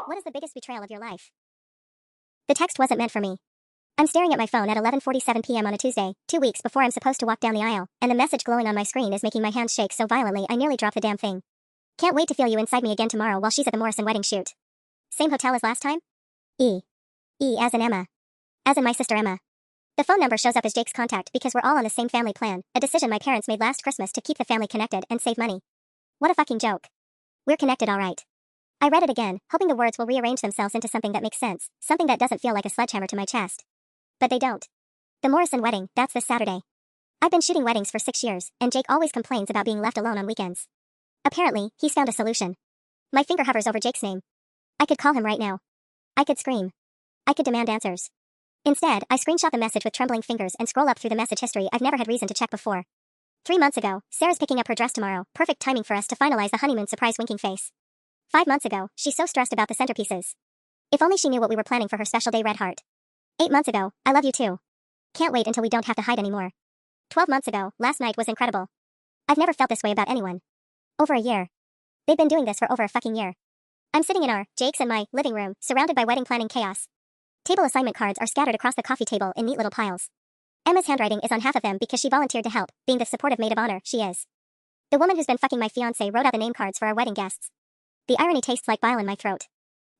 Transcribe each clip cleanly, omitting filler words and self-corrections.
What is the biggest betrayal of your life? The text wasn't meant for me. I'm staring at my phone at 11:47 p.m. on a Tuesday, 2 weeks before I'm supposed to walk down the aisle, and the message glowing on my screen is making my hands shake so violently I nearly drop the damn thing. Can't wait to feel you inside me again tomorrow while she's at the Morrison wedding shoot. Same hotel as last time? E. E as in Emma. As in my sister Emma. The phone number shows up as Jake's contact because we're all on the same family plan, a decision my parents made last Christmas to keep the family connected and save money. What a fucking joke. We're connected all right. I read it again, hoping the words will rearrange themselves into something that makes sense, something that doesn't feel like a sledgehammer to my chest. But they don't. The Morrison wedding, that's this Saturday. I've been shooting weddings for 6 years, and Jake always complains about being left alone on weekends. Apparently, he's found a solution. My finger hovers over Jake's name. I could call him right now. I could scream. I could demand answers. Instead, I screenshot the message with trembling fingers and scroll up through the message history I've never had reason to check before. 3 months ago, Sarah's picking up her dress tomorrow, perfect timing for us to finalize the honeymoon surprise winking face. 5 months ago, she's so stressed about the centerpieces. If only she knew what we were planning for her special day red heart. 8 months ago, I love you too. Can't wait until we don't have to hide anymore. 12 months ago, last night was incredible. I've never felt this way about anyone. Over a year. They've been doing this for over a fucking year. I'm sitting in Jake's and my living room, surrounded by wedding planning chaos. Table assignment cards are scattered across the coffee table in neat little piles. Emma's handwriting is on half of them because she volunteered to help, being the supportive maid of honor she is. The woman who's been fucking my fiancé wrote out the name cards for our wedding guests. The irony tastes like bile in my throat.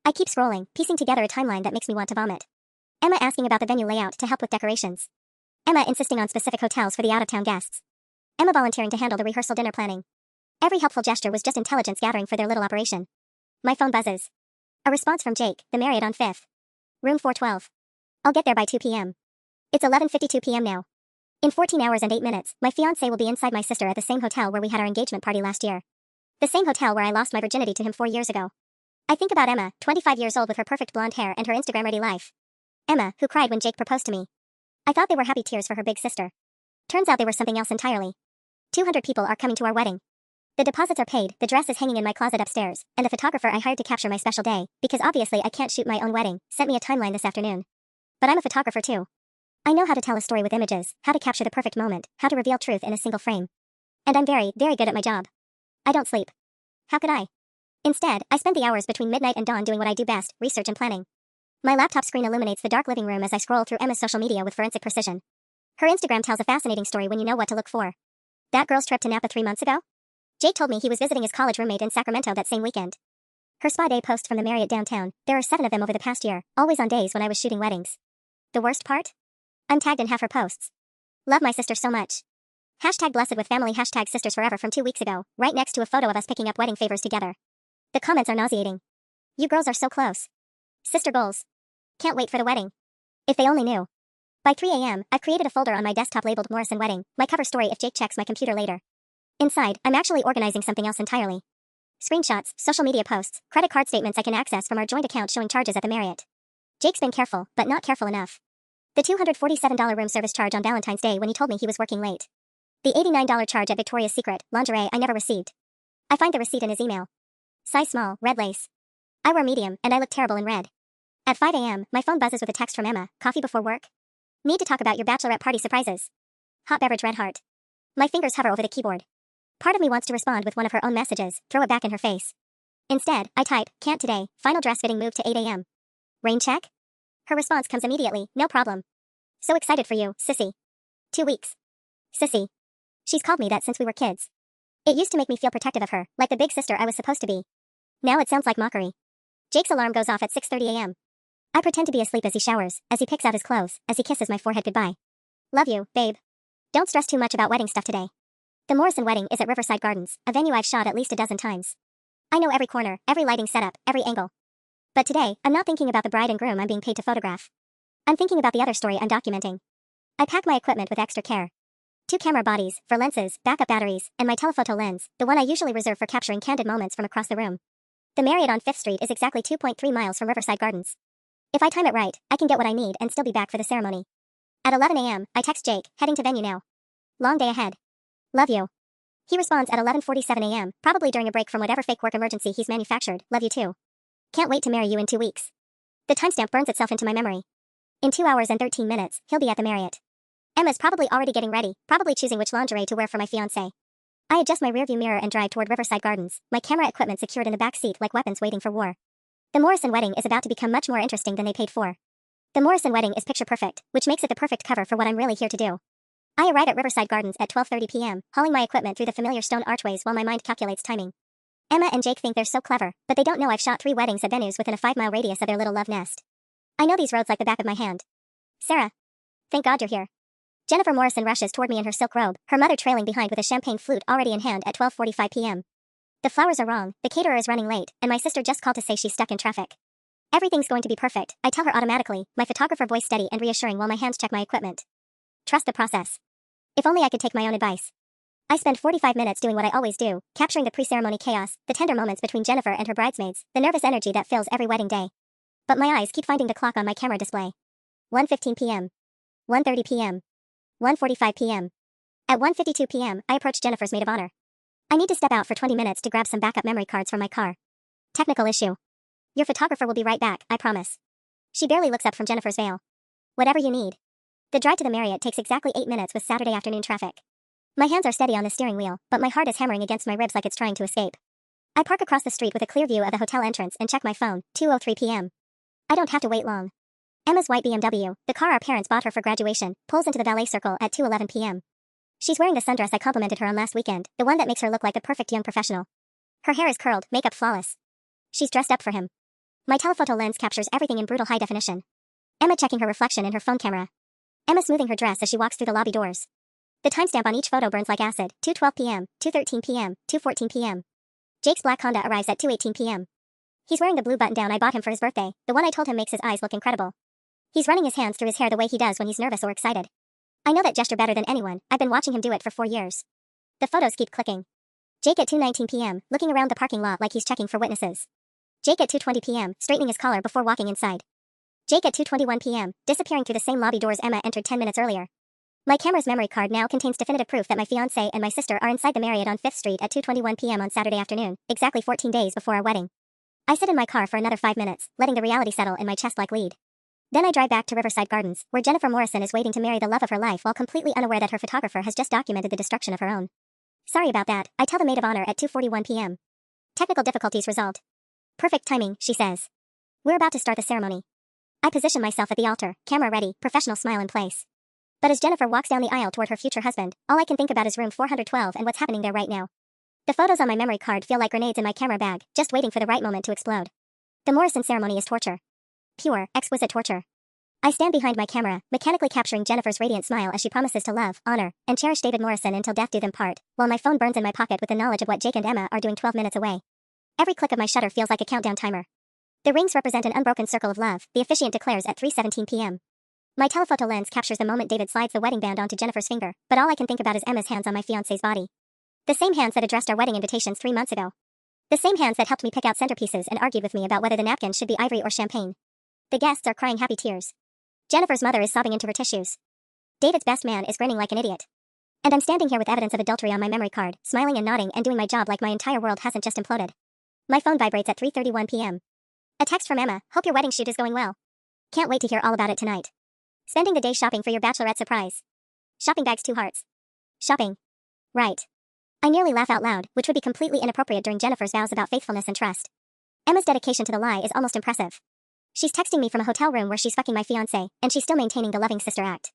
I keep scrolling, piecing together a timeline that makes me want to vomit. Emma asking about the venue layout to help with decorations. Emma insisting on specific hotels for the out-of-town guests. Emma volunteering to handle the rehearsal dinner planning. Every helpful gesture was just intelligence gathering for their little operation. My phone buzzes. A response from Jake, the Marriott on 5th. Room 412. I'll get there by 2 p.m. It's 11:52 p.m. now. In 14 hours and 8 minutes, my fiancé will be inside my sister at the same hotel where we had our engagement party last year. The same hotel where I lost my virginity to him 4 years ago. I think about Emma, 25 years old with her perfect blonde hair and her Instagram-ready life. Emma, who cried when Jake proposed to me. I thought they were happy tears for her big sister. Turns out they were something else entirely. 200 people are coming to our wedding. The deposits are paid, the dress is hanging in my closet upstairs, and the photographer I hired to capture my special day, because obviously I can't shoot my own wedding, sent me a timeline this afternoon. But I'm a photographer too. I know how to tell a story with images, how to capture the perfect moment, how to reveal truth in a single frame. And I'm very, very good at my job. I don't sleep. How could I? Instead, I spend the hours between midnight and dawn doing what I do best, research and planning. My laptop screen illuminates the dark living room as I scroll through Emma's social media with forensic precision. Her Instagram tells a fascinating story when you know what to look for. That girl's trip to Napa 3 months ago? Jake told me he was visiting his college roommate in Sacramento that same weekend. Her spa day post from the Marriott downtown, there are 7 of them over the past year, always on days when I was shooting weddings. The worst part? I'm tagged in half her posts. Love my sister so much. Hashtag blessed with family, hashtag sisters forever from 2 weeks ago, right next to a photo of us picking up wedding favors together. The comments are nauseating. You girls are so close. Sister goals. Can't wait for the wedding. If they only knew. By 3 a.m., I've created a folder on my desktop labeled Morrison Wedding, my cover story if Jake checks my computer later. Inside, I'm actually organizing something else entirely. Screenshots, social media posts, credit card statements I can access from our joint account showing charges at the Marriott. Jake's been careful, but not careful enough. The $247 room service charge on Valentine's Day when he told me he was working late. The $89 charge at Victoria's Secret, lingerie I never received. I find the receipt in his email. Size small, red lace. I wear medium, and I look terrible in red. At 5 a.m., my phone buzzes with a text from Emma, coffee before work? Need to talk about your bachelorette party surprises. Hot beverage red heart. My fingers hover over the keyboard. Part of me wants to respond with one of her own messages, throw it back in her face. Instead, I type, can't today, final dress fitting moved to 8 a.m. Rain check? Her response comes immediately, no problem. So excited for you, sissy. 2 weeks. Sissy. She's called me that since we were kids. It used to make me feel protective of her, like the big sister I was supposed to be. Now it sounds like mockery. Jake's alarm goes off at 6:30 a.m. I pretend to be asleep as he showers, as he picks out his clothes, as he kisses my forehead goodbye. Love you, babe. Don't stress too much about wedding stuff today. The Morrison wedding is at Riverside Gardens, a venue I've shot at least a dozen times. I know every corner, every lighting setup, every angle. But today, I'm not thinking about the bride and groom I'm being paid to photograph. I'm thinking about the other story I'm documenting. I pack my equipment with extra care. 2 camera bodies, for lenses, backup batteries, and my telephoto lens, the one I usually reserve for capturing candid moments from across the room. The Marriott on 5th Street is exactly 2.3 miles from Riverside Gardens. If I time it right, I can get what I need and still be back for the ceremony. At 11 a.m., I text Jake, heading to venue now. Long day ahead. Love you. He responds at 11:47 a.m., probably during a break from whatever fake work emergency he's manufactured. Love you too. Can't wait to marry you in 2 weeks. The timestamp burns itself into my memory. In 2 hours and 13 minutes, he'll be at the Marriott. Emma's probably already getting ready, probably choosing which lingerie to wear for my fiancé. I adjust my rearview mirror and drive toward Riverside Gardens, my camera equipment secured in the back seat like weapons waiting for war. The Morrison wedding is about to become much more interesting than they paid for. The Morrison wedding is picture perfect, which makes it the perfect cover for what I'm really here to do. I arrive at Riverside Gardens at 12:30 p.m., hauling my equipment through the familiar stone archways while my mind calculates timing. Emma and Jake think they're so clever, but they don't know I've shot 3 weddings at venues within a 5-mile radius of their little love nest. I know these roads like the back of my hand. Sarah. Thank God you're here. Jennifer Morrison rushes toward me in her silk robe, her mother trailing behind with a champagne flute already in hand at 12:45 p.m. The flowers are wrong, the caterer is running late, and my sister just called to say she's stuck in traffic. Everything's going to be perfect, I tell her automatically, my photographer voice steady and reassuring while my hands check my equipment. Trust the process. If only I could take my own advice. I spend 45 minutes doing what I always do, capturing the pre-ceremony chaos, the tender moments between Jennifer and her bridesmaids, the nervous energy that fills every wedding day. But my eyes keep finding the clock on my camera display. 1:15 p.m. 1:30 p.m. 1:45 p.m. At 1:52 p.m., I approach Jennifer's maid of honor. I need to step out for 20 minutes to grab some backup memory cards from my car. Technical issue. Your photographer will be right back, I promise. She barely looks up from Jennifer's veil. Whatever you need. The drive to the Marriott takes exactly 8 minutes with Saturday afternoon traffic. My hands are steady on the steering wheel, but my heart is hammering against my ribs like it's trying to escape. I park across the street with a clear view of the hotel entrance and check my phone, 2:03 p.m. I don't have to wait long. Emma's white BMW, the car our parents bought her for graduation, pulls into the valet circle at 2:11 p.m. She's wearing the sundress I complimented her on last weekend, the one that makes her look like the perfect young professional. Her hair is curled, makeup flawless. She's dressed up for him. My telephoto lens captures everything in brutal high definition. Emma checking her reflection in her phone camera. Emma smoothing her dress as she walks through the lobby doors. The timestamp on each photo burns like acid, 2:12 p.m., 2:13 p.m., 2:14 p.m. Jake's black Honda arrives at 2:18 p.m. He's wearing the blue button-down I bought him for his birthday, the one I told him makes his eyes look incredible. He's running his hands through his hair the way he does when he's nervous or excited. I know that gesture better than anyone, I've been watching him do it for 4 years. The photos keep clicking. Jake at 2:19 p.m., looking around the parking lot like he's checking for witnesses. Jake at 2:20 p.m., straightening his collar before walking inside. Jake at 2:21 p.m., disappearing through the same lobby doors Emma entered 10 minutes earlier. My camera's memory card now contains definitive proof that my fiancé and my sister are inside the Marriott on 5th Street at 2:21 p.m. on Saturday afternoon, exactly 14 days before our wedding. I sit in my car for another 5 minutes, letting the reality settle in my chest like lead. Then I drive back to Riverside Gardens, where Jennifer Morrison is waiting to marry the love of her life while completely unaware that her photographer has just documented the destruction of her own. Sorry about that, I tell the maid of honor at 2:41 p.m. Technical difficulties resolved. Perfect timing, she says. We're about to start the ceremony. I position myself at the altar, camera ready, professional smile in place. But as Jennifer walks down the aisle toward her future husband, all I can think about is room 412 and what's happening there right now. The photos on my memory card feel like grenades in my camera bag, just waiting for the right moment to explode. The Morrison ceremony is torture. Pure, exquisite torture. I stand behind my camera, mechanically capturing Jennifer's radiant smile as she promises to love, honor, and cherish David Morrison until death do them part, while my phone burns in my pocket with the knowledge of what Jake and Emma are doing 12 minutes away. Every click of my shutter feels like a countdown timer. The rings represent an unbroken circle of love, the officiant declares at 3:17 p.m. My telephoto lens captures the moment David slides the wedding band onto Jennifer's finger, but all I can think about is Emma's hands on my fiancé's body. The same hands that addressed our wedding invitations 3 months ago. The same hands that helped me pick out centerpieces and argued with me about whether the napkins should be ivory or champagne. The guests are crying happy tears. Jennifer's mother is sobbing into her tissues. David's best man is grinning like an idiot. And I'm standing here with evidence of adultery on my memory card, smiling and nodding and doing my job like my entire world hasn't just imploded. My phone vibrates at 3:31 p.m. A text from Emma, hope your wedding shoot is going well. Can't wait to hear all about it tonight. Spending the day shopping for your bachelorette surprise. Shopping bags 2 hearts. Shopping. Right. I nearly laugh out loud, which would be completely inappropriate during Jennifer's vows about faithfulness and trust. Emma's dedication to the lie is almost impressive. She's texting me from a hotel room where she's fucking my fiancé, and she's still maintaining the loving sister act.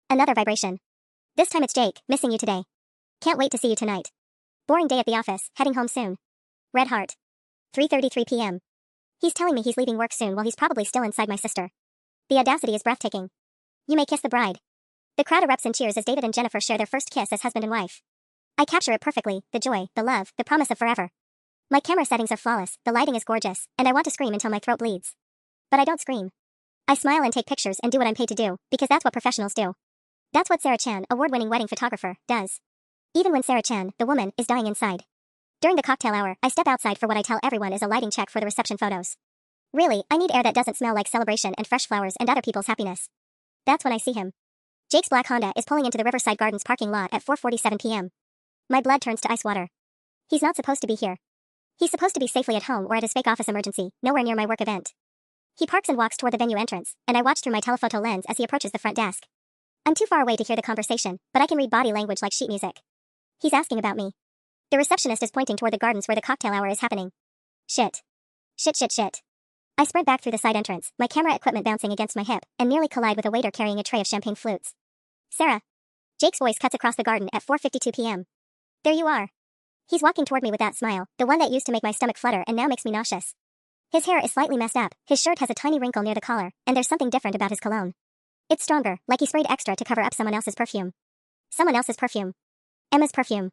Another vibration. This time it's Jake, missing you today. Can't wait to see you tonight. Boring day at the office, heading home soon. Red heart. 3:33 p.m. He's telling me he's leaving work soon while he's probably still inside my sister. The audacity is breathtaking. You may kiss the bride. The crowd erupts in cheers as David and Jennifer share their first kiss as husband and wife. I capture it perfectly, the joy, the love, the promise of forever. My camera settings are flawless, the lighting is gorgeous, and I want to scream until my throat bleeds. But I don't scream. I smile and take pictures and do what I'm paid to do, because that's what professionals do. That's what Sarah Chan, award-winning wedding photographer, does. Even when Sarah Chan, the woman, is dying inside. During the cocktail hour, I step outside for what I tell everyone is a lighting check for the reception photos. Really, I need air that doesn't smell like celebration and fresh flowers and other people's happiness. That's when I see him. Jake's black Honda is pulling into the Riverside Gardens parking lot at 4:47 p.m. My blood turns to ice water. He's not supposed to be here. He's supposed to be safely at home or at his fake office emergency, nowhere near my work event. He parks and walks toward the venue entrance, and I watch through my telephoto lens as he approaches the front desk. I'm too far away to hear the conversation, but I can read body language like sheet music. He's asking about me. The receptionist is pointing toward the gardens where the cocktail hour is happening. Shit. Shit. I sprint back through the side entrance, my camera equipment bouncing against my hip, and nearly collide with a waiter carrying a tray of champagne flutes. Sarah. Jake's voice cuts across the garden at 4:52 p.m. There you are. He's walking toward me with that smile, the one that used to make my stomach flutter and now makes me nauseous. His hair is slightly messed up, his shirt has a tiny wrinkle near the collar, and there's something different about his cologne. It's stronger, like he sprayed extra to cover up someone else's perfume. Someone else's perfume. Emma's perfume.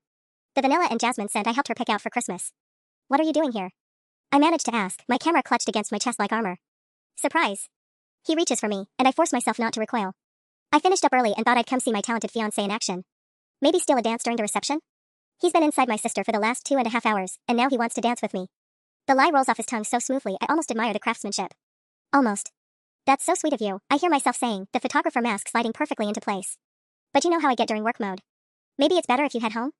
The vanilla and jasmine scent I helped her pick out for Christmas. What are you doing here? I managed to ask, my camera clutched against my chest like armor. Surprise. He reaches for me, and I force myself not to recoil. I finished up early and thought I'd come see my talented fiancé in action. Maybe steal a dance during the reception? He's been inside my sister for the last 2.5 hours, and now he wants to dance with me. The lie rolls off his tongue so smoothly I almost admire the craftsmanship. Almost. That's so sweet of you, I hear myself saying, the photographer mask sliding perfectly into place. But you know how I get during work mode. Maybe it's better if you head home?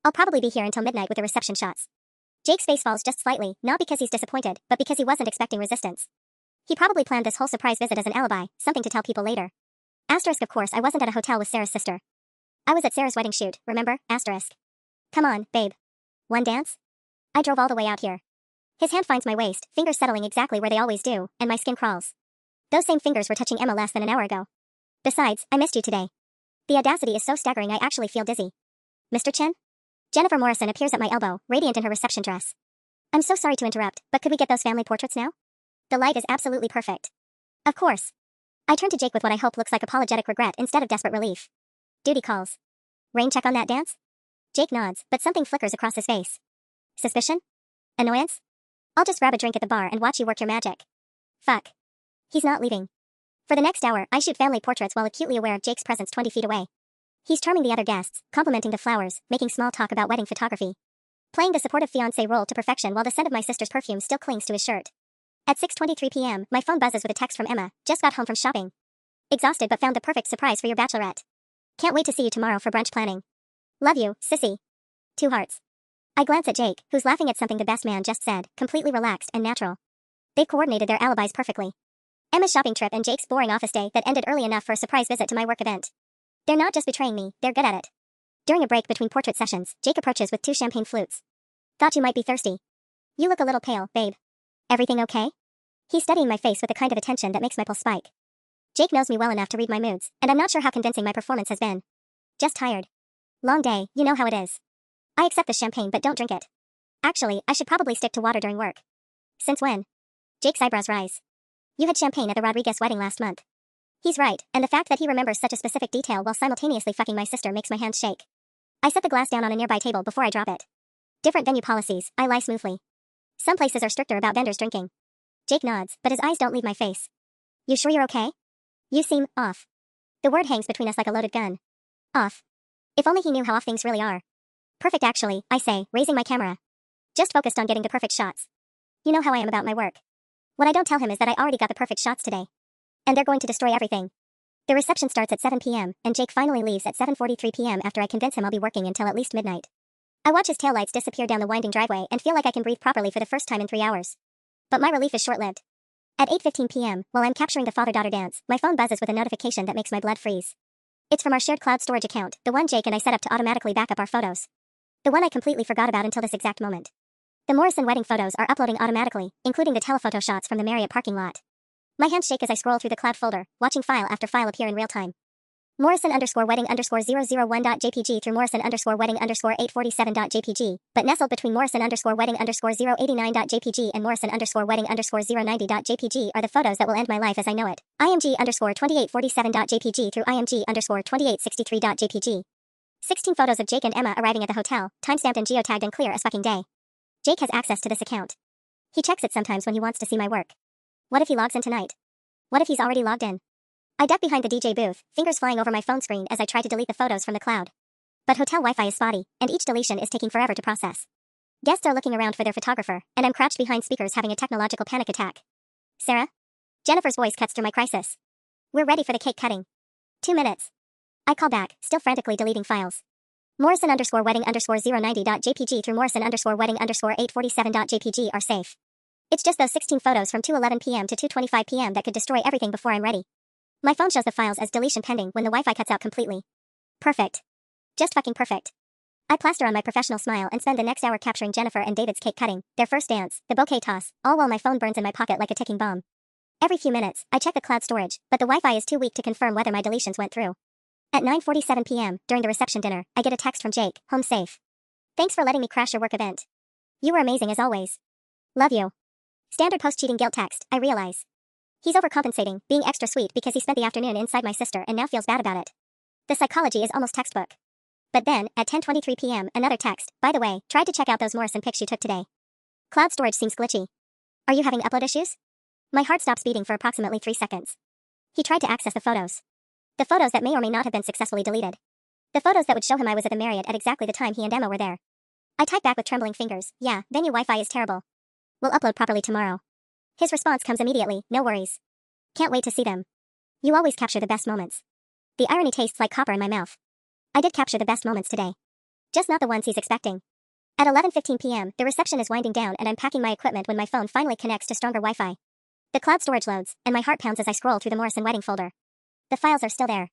I'll probably be here until midnight with the reception shots. Jake's face falls just slightly, not because he's disappointed, but because he wasn't expecting resistance. He probably planned this whole surprise visit as an alibi, something to tell people later. Asterisk, of course, I wasn't at a hotel with Sarah's sister. I was at Sarah's wedding shoot, remember? Asterisk. Come on, babe. One dance? I drove all the way out here. His hand finds my waist, fingers settling exactly where they always do, and my skin crawls. Those same fingers were touching Emma less than an hour ago. Besides, I missed you today. The audacity is so staggering I actually feel dizzy. Mr. Chen? Jennifer Morrison appears at my elbow, radiant in her reception dress. I'm so sorry to interrupt, but could we get those family portraits now? The light is absolutely perfect. Of course. I turn to Jake with what I hope looks like apologetic regret instead of desperate relief. Duty calls. Rain check on that dance? Jake nods, but something flickers across his face. Suspicion? Annoyance? I'll just grab a drink at the bar and watch you work your magic. Fuck. He's not leaving. For the next hour, I shoot family portraits while acutely aware of Jake's presence 20 feet away. He's charming the other guests, complimenting the flowers, making small talk about wedding photography. Playing the supportive fiancé role to perfection while the scent of my sister's perfume still clings to his shirt. At 6:23 p.m., my phone buzzes with a text from Emma, just got home from shopping. Exhausted but found the perfect surprise for your bachelorette. Can't wait to see you tomorrow for brunch planning. Love you, sissy. 2 hearts. I glance at Jake, who's laughing at something the best man just said, completely relaxed and natural. They've coordinated their alibis perfectly. Emma's shopping trip and Jake's boring office day that ended early enough for a surprise visit to my work event. They're not just betraying me, they're good at it. During a break between portrait sessions, Jake approaches with 2 champagne flutes. Thought you might be thirsty. You look a little pale, babe. Everything okay? He's studying my face with a kind of attention that makes my pulse spike. Jake knows me well enough to read my moods, and I'm not sure how convincing my performance has been. Just tired. Long day, you know how it is. I accept the champagne but don't drink it. Actually, I should probably stick to water during work. Since when? Jake's eyebrows rise. You had champagne at the Rodriguez wedding last month. He's right, and the fact that he remembers such a specific detail while simultaneously fucking my sister makes my hands shake. I set the glass down on a nearby table before I drop it. Different venue policies, I lie smoothly. Some places are stricter about vendors drinking. Jake nods, but his eyes don't leave my face. You sure you're okay? You seem off. The word hangs between us like a loaded gun. Off. If only he knew how off things really are. Perfect actually, I say, raising my camera. Just focused on getting the perfect shots. You know how I am about my work. What I don't tell him is that I already got the perfect shots today. And they're going to destroy everything. The reception starts at 7 p.m., and Jake finally leaves at 7:43 p.m. after I convince him I'll be working until at least midnight. I watch his taillights disappear down the winding driveway and feel like I can breathe properly for the first time in 3 hours. But my relief is short-lived. At 8:15 p.m., while I'm capturing the father-daughter dance, my phone buzzes with a notification that makes my blood freeze. It's from our shared cloud storage account, the one Jake and I set up to automatically back up our photos. The one I completely forgot about until this exact moment. The Morrison wedding photos are uploading automatically, including the telephoto shots from the Marriott parking lot. My hands shake as I scroll through the cloud folder, watching file after file appear in real time. Morrison_wedding_001.jpg through Morrison_wedding_847.jpg, but nestled between Morrison_wedding_089.jpg and Morrison_wedding_090.jpg are the photos that will end my life as I know it. IMG_2847.jpg through IMG_2863.jpg. 16 photos of Jake and Emma arriving at the hotel, timestamped and geotagged and clear as fucking day. Jake has access to this account. He checks it sometimes when he wants to see my work. What if he logs in tonight? What if he's already logged in? I duck behind the DJ booth, fingers flying over my phone screen as I try to delete the photos from the cloud. But hotel Wi-Fi is spotty, and each deletion is taking forever to process. Guests are looking around for their photographer, and I'm crouched behind speakers having a technological panic attack. Sarah? Jennifer's voice cuts through my crisis. We're ready for the cake cutting. 2 minutes. I call back, still frantically deleting files. Morrison_wedding_090.jpg through Morrison_wedding_847.jpg are safe. It's just those 16 photos from 2:11 p.m. to 2:25 p.m. that could destroy everything before I'm ready. My phone shows the files as deletion pending when the Wi-Fi cuts out completely. Perfect. Just fucking perfect. I plaster on my professional smile and spend the next hour capturing Jennifer and David's cake cutting, their first dance, the bouquet toss, all while my phone burns in my pocket like a ticking bomb. Every few minutes, I check the cloud storage, but the Wi-Fi is too weak to confirm whether my deletions went through. At 9:47 p.m., during the reception dinner, I get a text from Jake, home safe. Thanks for letting me crash your work event. You were amazing as always. Love you. Standard post-cheating guilt text, I realize. He's overcompensating, being extra sweet because he spent the afternoon inside my sister and now feels bad about it. The psychology is almost textbook. But then, at 10:23 p.m., another text, by the way, tried to check out those Morrison pics you took today. Cloud storage seems glitchy. Are you having upload issues? My heart stops beating for approximately 3 seconds. He tried to access the photos. The photos that may or may not have been successfully deleted. The photos that would show him I was at the Marriott at exactly the time he and Emma were there. I type back with trembling fingers, yeah, venue Wi-Fi is terrible. We'll upload properly tomorrow. His response comes immediately, no worries. Can't wait to see them. You always capture the best moments. The irony tastes like copper in my mouth. I did capture the best moments today. Just not the ones he's expecting. At 11:15 p.m., the reception is winding down and I'm packing my equipment when my phone finally connects to stronger Wi-Fi. The cloud storage loads, and my heart pounds as I scroll through the Morrison wedding folder. The files are still there.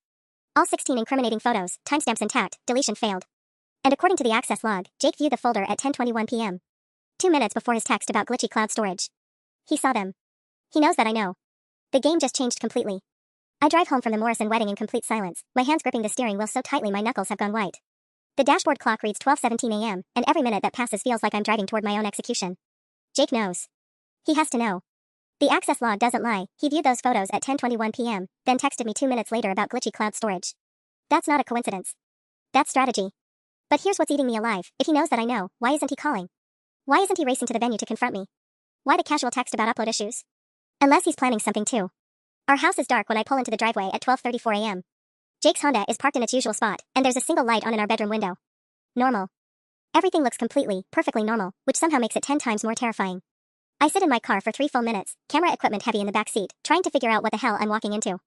All 16 incriminating photos, timestamps intact, deletion failed. And according to the access log, Jake viewed the folder at 10:21 p.m. 2 minutes before his text about glitchy cloud storage. He saw them. He knows that I know. The game just changed completely. I drive home from the Morrison wedding in complete silence, my hands gripping the steering wheel so tightly my knuckles have gone white. The dashboard clock reads 12:17 a.m., and every minute that passes feels like I'm driving toward my own execution. Jake knows. He has to know. The access log doesn't lie, he viewed those photos at 10:21 p.m., then texted me 2 minutes later about glitchy cloud storage. That's not a coincidence. That's strategy. But here's what's eating me alive, if he knows that I know, why isn't he calling? Why isn't he racing to the venue to confront me? Why the casual text about upload issues? Unless he's planning something too. Our house is dark when I pull into the driveway at 12:34 a.m. Jake's Honda is parked in its usual spot, and there's a single light on in our bedroom window. Normal. Everything looks completely, perfectly normal, which somehow makes it 10 times more terrifying. I sit in my car for 3 full minutes, camera equipment heavy in the back seat, trying to figure out what the hell I'm walking into.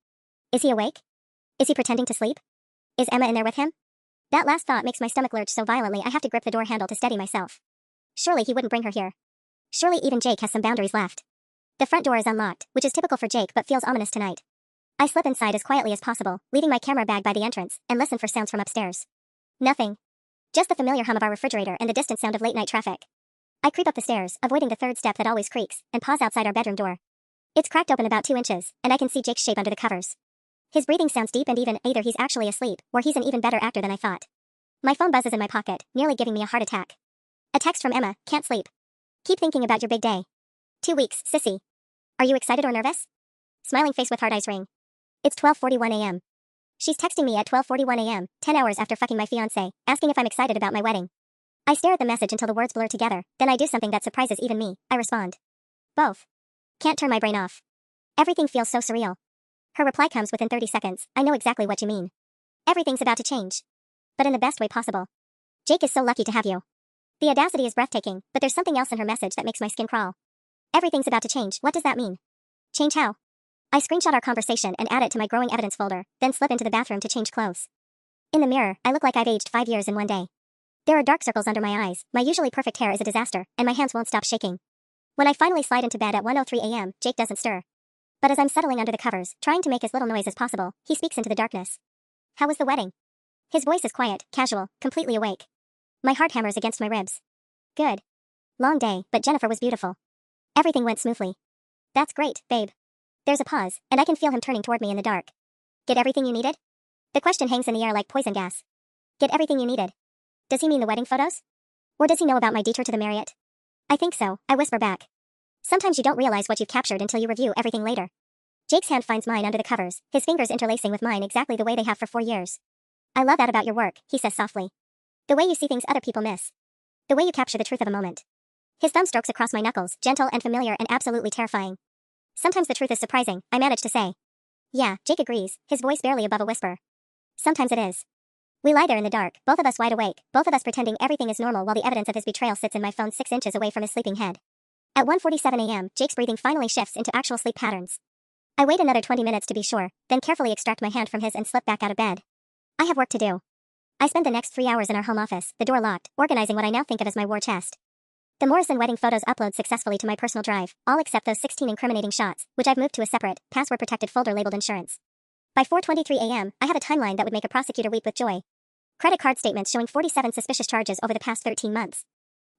Is he awake? Is he pretending to sleep? Is Emma in there with him? That last thought makes my stomach lurch so violently I have to grip the door handle to steady myself. Surely he wouldn't bring her here. Surely even Jake has some boundaries left. The front door is unlocked, which is typical for Jake but feels ominous tonight. I slip inside as quietly as possible, leaving my camera bag by the entrance, and listen for sounds from upstairs. Nothing. Just the familiar hum of our refrigerator and the distant sound of late-night traffic. I creep up the stairs, avoiding the third step that always creaks, and pause outside our bedroom door. It's cracked open about 2 inches, and I can see Jake's shape under the covers. His breathing sounds deep and even, either he's actually asleep, or he's an even better actor than I thought. My phone buzzes in my pocket, nearly giving me a heart attack. A text from Emma, can't sleep. Keep thinking about your big day. 2 weeks, sissy. Are you excited or nervous? Smiling face with hard eyes ring. It's 12:41 a.m. She's texting me at 12:41 a.m., 10 hours after fucking my fiancé, asking if I'm excited about my wedding. I stare at the message until the words blur together, then I do something that surprises even me, I respond. Both. Can't turn my brain off. Everything feels so surreal. Her reply comes within 30 seconds, I know exactly what you mean. Everything's about to change. But in the best way possible. Jake is so lucky to have you. The audacity is breathtaking, but there's something else in her message that makes my skin crawl. Everything's about to change, what does that mean? Change how? I screenshot our conversation and add it to my growing evidence folder, then slip into the bathroom to change clothes. In the mirror, I look like I've aged 5 years in one day. There are dark circles under my eyes, my usually perfect hair is a disaster, and my hands won't stop shaking. When I finally slide into bed at 1:03 a.m., Jake doesn't stir. But as I'm settling under the covers, trying to make as little noise as possible, he speaks into the darkness. How was the wedding? His voice is quiet, casual, completely awake. My heart hammers against my ribs. Good. Long day, but Jennifer was beautiful. Everything went smoothly. That's great, babe. There's a pause, and I can feel him turning toward me in the dark. Get everything you needed? The question hangs in the air like poison gas. Get everything you needed. Does he mean the wedding photos? Or does he know about my detour to the Marriott? I think so, I whisper back. Sometimes you don't realize what you've captured until you review everything later. Jake's hand finds mine under the covers, his fingers interlacing with mine exactly the way they have for 4 years. I love that about your work, he says softly. The way you see things other people miss. The way you capture the truth of a moment. His thumb strokes across my knuckles, gentle and familiar and absolutely terrifying. Sometimes the truth is surprising, I manage to say. Yeah, Jake agrees, his voice barely above a whisper. Sometimes it is. We lie there in the dark, both of us wide awake, both of us pretending everything is normal while the evidence of his betrayal sits in my phone 6 inches away from his sleeping head. At 1:47 a.m., Jake's breathing finally shifts into actual sleep patterns. I wait another 20 minutes to be sure, then carefully extract my hand from his and slip back out of bed. I have work to do. I spend the next 3 hours in our home office, the door locked, organizing what I now think of as my war chest. The Morrison wedding photos upload successfully to my personal drive, all except those 16 incriminating shots, which I've moved to a separate, password-protected folder labeled insurance. By 4:23 a.m., I have a timeline that would make a prosecutor weep with joy. Credit card statements showing 47 suspicious charges over the past 13 months.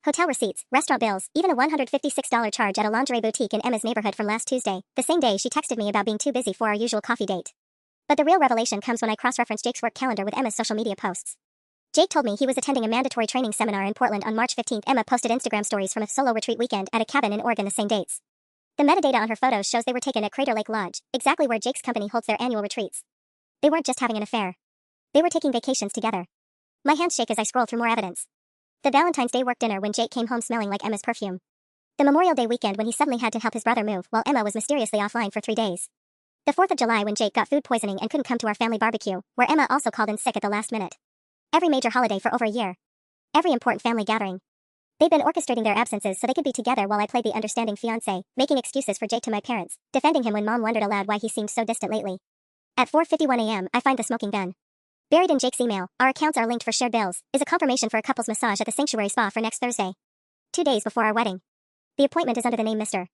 Hotel receipts, restaurant bills, even a $156 charge at a lingerie boutique in Emma's neighborhood from last Tuesday, the same day she texted me about being too busy for our usual coffee date. But the real revelation comes when I cross-reference Jake's work calendar with Emma's social media posts. Jake told me he was attending a mandatory training seminar in Portland on March 15th. Emma posted Instagram stories from a solo retreat weekend at a cabin in Oregon the same dates. The metadata on her photos shows they were taken at Crater Lake Lodge, exactly where Jake's company holds their annual retreats. They weren't just having an affair. They were taking vacations together. My hands shake as I scroll through more evidence. The Valentine's Day work dinner when Jake came home smelling like Emma's perfume. The Memorial Day weekend when he suddenly had to help his brother move while Emma was mysteriously offline for 3 days. The 4th of July when Jake got food poisoning and couldn't come to our family barbecue, where Emma also called in sick at the last minute. Every major holiday for over a year. Every important family gathering. They'd been orchestrating their absences so they could be together while I played the understanding fiancé, making excuses for Jake to my parents, defending him when Mom wondered aloud why he seemed so distant lately. At 4:51 a.m., I find the smoking gun. Buried in Jake's email, our accounts are linked for shared bills, is a confirmation for a couple's massage at the Sanctuary Spa for next Thursday. 2 days before our wedding. The appointment is under the name Mr.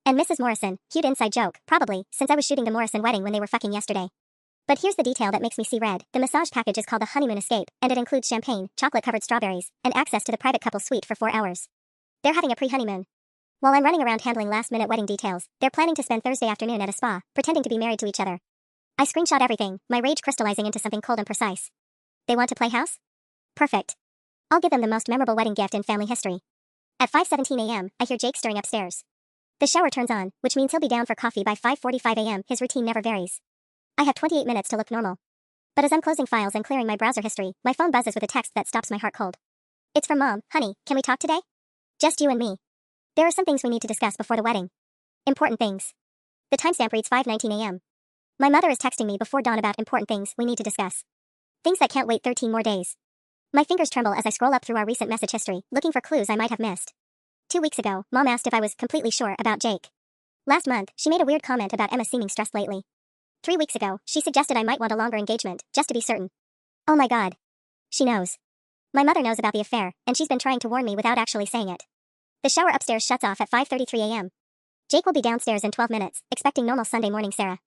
and Mrs. Morrison, cute inside joke, probably, since I was shooting the Morrison wedding when they were fucking yesterday. But here's the detail that makes me see red. The massage package is called the Honeymoon Escape, and it includes champagne, chocolate-covered strawberries, and access to the private couple suite for 4 hours. They're having a pre-honeymoon. While I'm running around handling last-minute wedding details, they're planning to spend Thursday afternoon at a spa, pretending to be married to each other. I screenshot everything, my rage crystallizing into something cold and precise. They want to play house? Perfect. I'll give them the most memorable wedding gift in family history. At 5:17 a.m., I hear Jake stirring upstairs. The shower turns on, which means he'll be down for coffee by 5:45 a.m. His routine never varies. I have 28 minutes to look normal. But as I'm closing files and clearing my browser history, my phone buzzes with a text that stops my heart cold. It's from Mom. Honey, can we talk today? Just you and me. There are some things we need to discuss before the wedding. Important things. The timestamp reads 5:19 a.m. My mother is texting me before dawn about important things we need to discuss. Things that can't wait 13 more days. My fingers tremble as I scroll up through our recent message history, looking for clues I might have missed. 2 weeks ago, Mom asked if I was completely sure about Jake. Last month, she made a weird comment about Emma seeming stressed lately. 3 weeks ago, she suggested I might want a longer engagement, just to be certain. Oh my god. She knows. My mother knows about the affair, and she's been trying to warn me without actually saying it. The shower upstairs shuts off at 5:33 a.m. Jake will be downstairs in 12 minutes, expecting normal Sunday morning Sarah.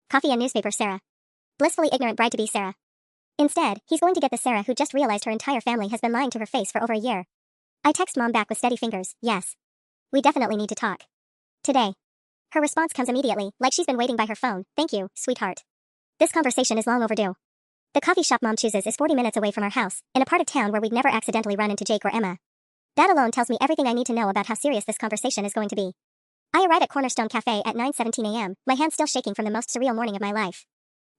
Coffee and newspaper Sarah. Blissfully ignorant bride-to-be Sarah. Instead, he's going to get the Sarah who just realized her entire family has been lying to her face for over a year. I text Mom back with steady fingers, yes. We definitely need to talk. Today. Her response comes immediately, like she's been waiting by her phone. Thank you, sweetheart. This conversation is long overdue. The coffee shop Mom chooses is 40 minutes away from our house, in a part of town where we'd never accidentally run into Jake or Emma. That alone tells me everything I need to know about how serious this conversation is going to be. I arrive at Cornerstone Cafe at 9:17 a.m., my hands still shaking from the most surreal morning of my life.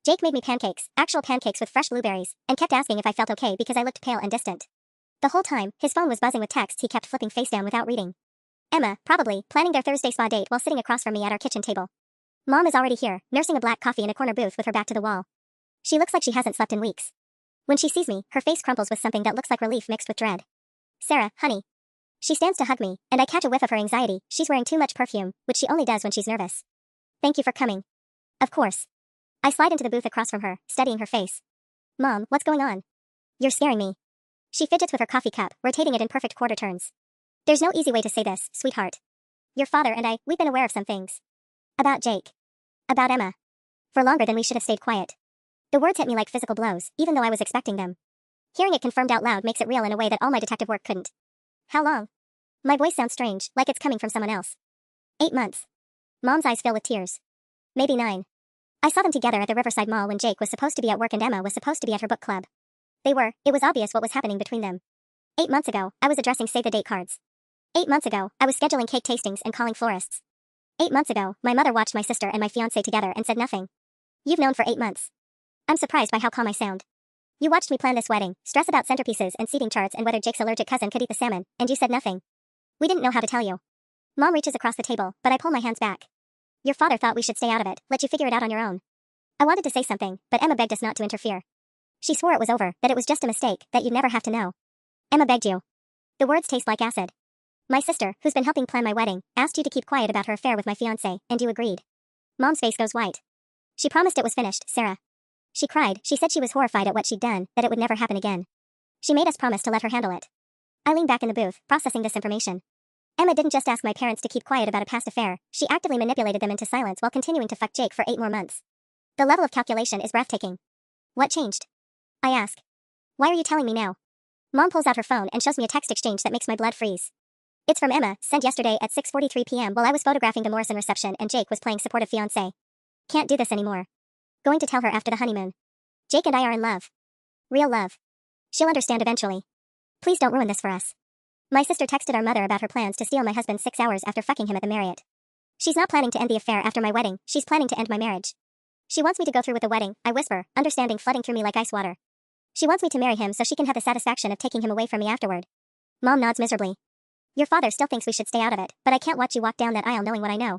Jake made me pancakes, actual pancakes with fresh blueberries, and kept asking if I felt okay because I looked pale and distant. The whole time, his phone was buzzing with texts he kept flipping face down without reading. Emma, probably, planning their Thursday spa date while sitting across from me at our kitchen table. Mom is already here, nursing a black coffee in a corner booth with her back to the wall. She looks like she hasn't slept in weeks. When she sees me, her face crumples with something that looks like relief mixed with dread. Sarah, honey. She stands to hug me, and I catch a whiff of her anxiety. She's wearing too much perfume, which she only does when she's nervous. Thank you for coming. Of course. I slide into the booth across from her, studying her face. Mom, what's going on? You're scaring me. She fidgets with her coffee cup, rotating it in perfect quarter turns. There's no easy way to say this, sweetheart. Your father and I, we've been aware of some things. About Jake. About Emma. For longer than we should have stayed quiet. The words hit me like physical blows, even though I was expecting them. Hearing it confirmed out loud makes it real in a way that all my detective work couldn't. How long? My voice sounds strange, like it's coming from someone else. 8 months. Mom's eyes fill with tears. Maybe 9. I saw them together at the Riverside Mall when Jake was supposed to be at work and Emma was supposed to be at her book club. It was obvious what was happening between them. 8 months ago, I was addressing save-the-date cards. 8 months ago, I was scheduling cake tastings and calling florists. 8 months ago, my mother watched my sister and my fiancé together and said nothing. You've known for 8 months. I'm surprised by how calm I sound. You watched me plan this wedding, stress about centerpieces and seating charts and whether Jake's allergic cousin could eat the salmon, and you said nothing. We didn't know how to tell you. Mom reaches across the table, but I pull my hands back. Your father thought we should stay out of it, let you figure it out on your own. I wanted to say something, but Emma begged us not to interfere. She swore it was over, that it was just a mistake, that you'd never have to know. Emma begged you. The words taste like acid. My sister, who's been helping plan my wedding, asked you to keep quiet about her affair with my fiancé, and you agreed. Mom's face goes white. She promised it was finished, Sarah. She cried, she said she was horrified at what she'd done, that it would never happen again. She made us promise to let her handle it. I lean back in the booth, processing this information. Emma didn't just ask my parents to keep quiet about a past affair, she actively manipulated them into silence while continuing to fuck Jake for 8 more months. The level of calculation is breathtaking. What changed? I ask. Why are you telling me now? Mom pulls out her phone and shows me a text exchange that makes my blood freeze. It's from Emma, sent yesterday at 6:43 p.m. while I was photographing the Morrison reception and Jake was playing supportive fiancé. Can't do this anymore. Going to tell her after the honeymoon. Jake and I are in love. Real love. She'll understand eventually. Please don't ruin this for us. My sister texted our mother about her plans to steal my husband 6 hours after fucking him at the Marriott. She's not planning to end the affair after my wedding, she's planning to end my marriage. She wants me to go through with the wedding, I whisper, understanding flooding through me like ice water. She wants me to marry him so she can have the satisfaction of taking him away from me afterward. Mom nods miserably. Your father still thinks we should stay out of it, but I can't watch you walk down that aisle knowing what I know.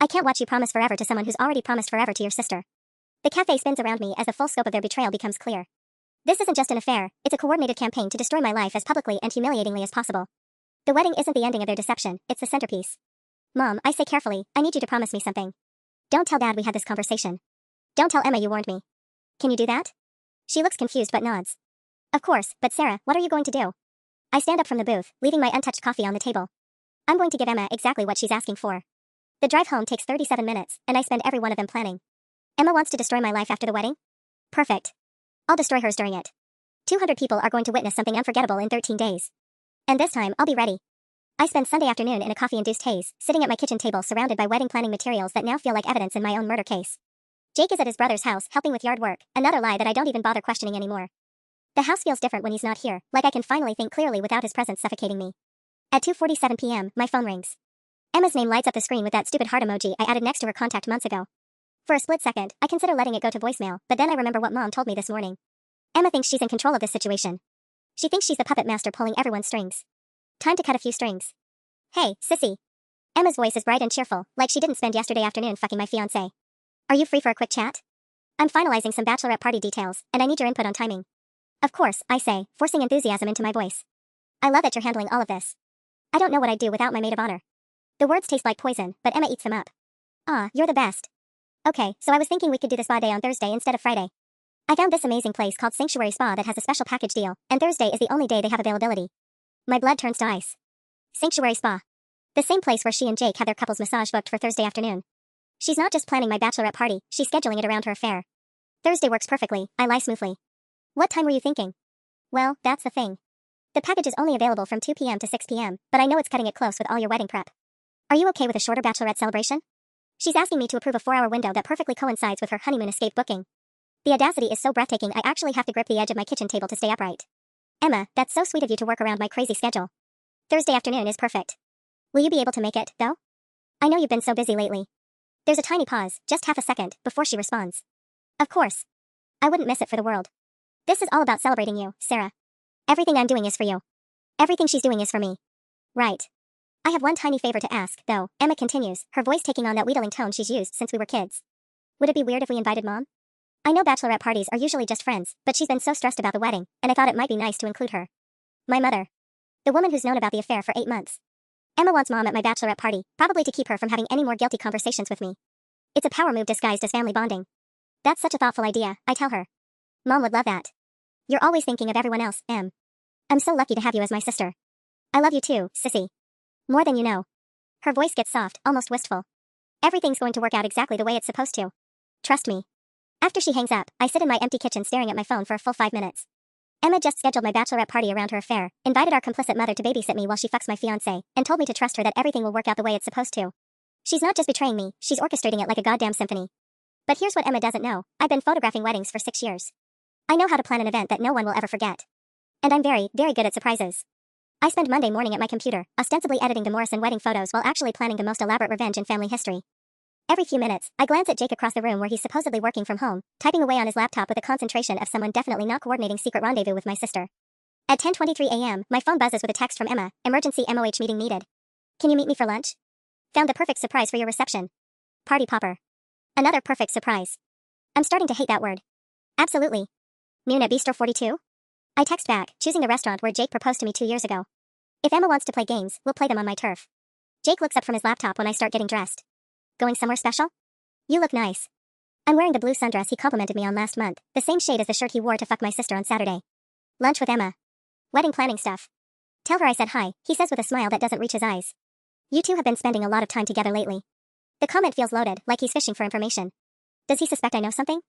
I can't watch you promise forever to someone who's already promised forever to your sister. The cafe spins around me as the full scope of their betrayal becomes clear. This isn't just an affair, it's a coordinated campaign to destroy my life as publicly and humiliatingly as possible. The wedding isn't the ending of their deception, it's the centerpiece. Mom, I say carefully, I need you to promise me something. Don't tell Dad we had this conversation. Don't tell Emma you warned me. Can you do that? She looks confused but nods. Of course, but Sarah, what are you going to do? I stand up from the booth, leaving my untouched coffee on the table. I'm going to give Emma exactly what she's asking for. The drive home takes 37 minutes, and I spend every one of them planning. Emma wants to destroy my life after the wedding? Perfect. I'll destroy hers during it. 200 people are going to witness something unforgettable in 13 days. And this time, I'll be ready. I spend Sunday afternoon in a coffee-induced haze, sitting at my kitchen table surrounded by wedding planning materials that now feel like evidence in my own murder case. Jake is at his brother's house helping with yard work, another lie that I don't even bother questioning anymore. The house feels different when he's not here, like I can finally think clearly without his presence suffocating me. At 2:47 p.m., my phone rings. Emma's name lights up the screen with that stupid heart emoji I added next to her contact months ago. For a split second, I consider letting it go to voicemail, but then I remember what Mom told me this morning. Emma thinks she's in control of this situation. She thinks she's the puppet master pulling everyone's strings. Time to cut a few strings. Hey, sissy. Emma's voice is bright and cheerful, like she didn't spend yesterday afternoon fucking my fiancé. Are you free for a quick chat? I'm finalizing some bachelorette party details, and I need your input on timing. Of course, I say, forcing enthusiasm into my voice. I love that you're handling all of this. I don't know what I'd do without my maid of honor. The words taste like poison, but Emma eats them up. Ah, you're the best. Okay, so I was thinking we could do the spa day on Thursday instead of Friday. I found this amazing place called Sanctuary Spa that has a special package deal, and Thursday is the only day they have availability. My blood turns to ice. Sanctuary Spa. The same place where she and Jake have their couples massage booked for Thursday afternoon. She's not just planning my bachelorette party, she's scheduling it around her affair. Thursday works perfectly, I lie smoothly. What time were you thinking? Well, that's the thing. The package is only available from 2 p.m. to 6 p.m., but I know it's cutting it close with all your wedding prep. Are you okay with a shorter bachelorette celebration? She's asking me to approve a 4-hour window that perfectly coincides with her honeymoon escape booking. The audacity is so breathtaking I actually have to grip the edge of my kitchen table to stay upright. Emma, that's so sweet of you to work around my crazy schedule. Thursday afternoon is perfect. Will you be able to make it, though? I know you've been so busy lately. There's a tiny pause, just half a second, before she responds. Of course. I wouldn't miss it for the world. This is all about celebrating you, Sarah. Everything I'm doing is for you. Everything she's doing is for me. Right. I have one tiny favor to ask, though, Emma continues, her voice taking on that wheedling tone she's used since we were kids. Would it be weird if we invited Mom? I know bachelorette parties are usually just friends, but she's been so stressed about the wedding, and I thought it might be nice to include her. My mother. The woman who's known about the affair for 8 months. Emma wants Mom at my bachelorette party, probably to keep her from having any more guilty conversations with me. It's a power move disguised as family bonding. That's such a thoughtful idea, I tell her. Mom would love that. You're always thinking of everyone else, Em. I'm so lucky to have you as my sister. I love you too, sissy. More than you know. Her voice gets soft, almost wistful. Everything's going to work out exactly the way it's supposed to. Trust me. After she hangs up, I sit in my empty kitchen staring at my phone for a full 5 minutes. Emma just scheduled my bachelorette party around her affair, invited our complicit mother to babysit me while she fucks my fiancé, and told me to trust her that everything will work out the way it's supposed to. She's not just betraying me, she's orchestrating it like a goddamn symphony. But here's what Emma doesn't know. I've been photographing weddings for 6 years. I know how to plan an event that no one will ever forget. And I'm very, very good at surprises. I spend Monday morning at my computer, ostensibly editing the Morrison wedding photos while actually planning the most elaborate revenge in family history. Every few minutes, I glance at Jake across the room where he's supposedly working from home, typing away on his laptop with the concentration of someone definitely not coordinating secret rendezvous with my sister. At 10:23 a.m., my phone buzzes with a text from Emma, emergency MOH meeting needed. Can you meet me for lunch? Found the perfect surprise for your reception. Party popper. Another perfect surprise. I'm starting to hate that word. Absolutely. Noon at Bistro 42? I text back, choosing the restaurant where Jake proposed to me 2 years ago. If Emma wants to play games, we'll play them on my turf. Jake looks up from his laptop when I start getting dressed. Going somewhere special? You look nice. I'm wearing the blue sundress he complimented me on last month, the same shade as the shirt he wore to fuck my sister on Saturday. Lunch with Emma. Wedding planning stuff. Tell her I said hi, he says with a smile that doesn't reach his eyes. You two have been spending a lot of time together lately. The comment feels loaded, like he's fishing for information. Does he suspect I know something?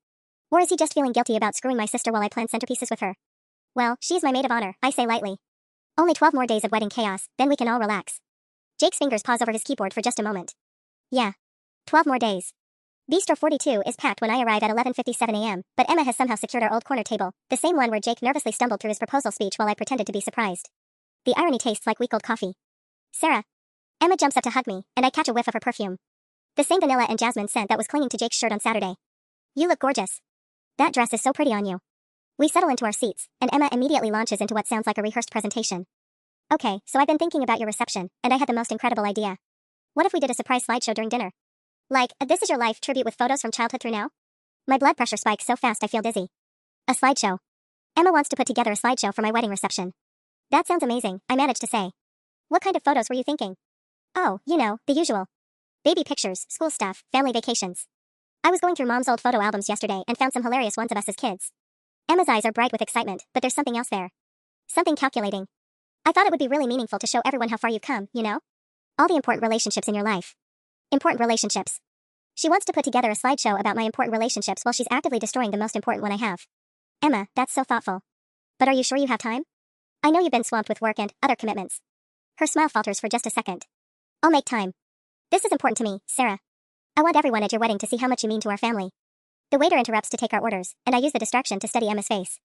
Or is he just feeling guilty about screwing my sister while I plan centerpieces with her? Well, she is my maid of honor, I say lightly. Only 12 more days of wedding chaos, then we can all relax. Jake's fingers pause over his keyboard for just a moment. Yeah. 12 more days. Bistro 42 is packed when I arrive at 11:57 a.m., but Emma has somehow secured our old corner table, the same one where Jake nervously stumbled through his proposal speech while I pretended to be surprised. The irony tastes like week-old coffee. Sarah. Emma jumps up to hug me, and I catch a whiff of her perfume. The same vanilla and jasmine scent that was clinging to Jake's shirt on Saturday. You look gorgeous. That dress is so pretty on you. We settle into our seats, and Emma immediately launches into what sounds like a rehearsed presentation. Okay, so I've been thinking about your reception, and I had the most incredible idea. What if we did a surprise slideshow during dinner? Like, a This Is Your Life tribute with photos from childhood through now? My blood pressure spikes so fast I feel dizzy. A slideshow. Emma wants to put together a slideshow for my wedding reception. That sounds amazing, I managed to say. What kind of photos were you thinking? Oh, you know, the usual. Baby pictures, school stuff, family vacations. I was going through Mom's old photo albums yesterday and found some hilarious ones of us as kids. Emma's eyes are bright with excitement, but there's something else there. Something calculating. I thought it would be really meaningful to show everyone how far you've come, you know? All the important relationships in your life. Important relationships. She wants to put together a slideshow about my important relationships while she's actively destroying the most important one I have. Emma, that's so thoughtful. But are you sure you have time? I know you've been swamped with work and other commitments. Her smile falters for just a second. I'll make time. This is important to me, Sarah. I want everyone at your wedding to see how much you mean to our family. The waiter interrupts to take our orders, and I use the distraction to study Emma's face.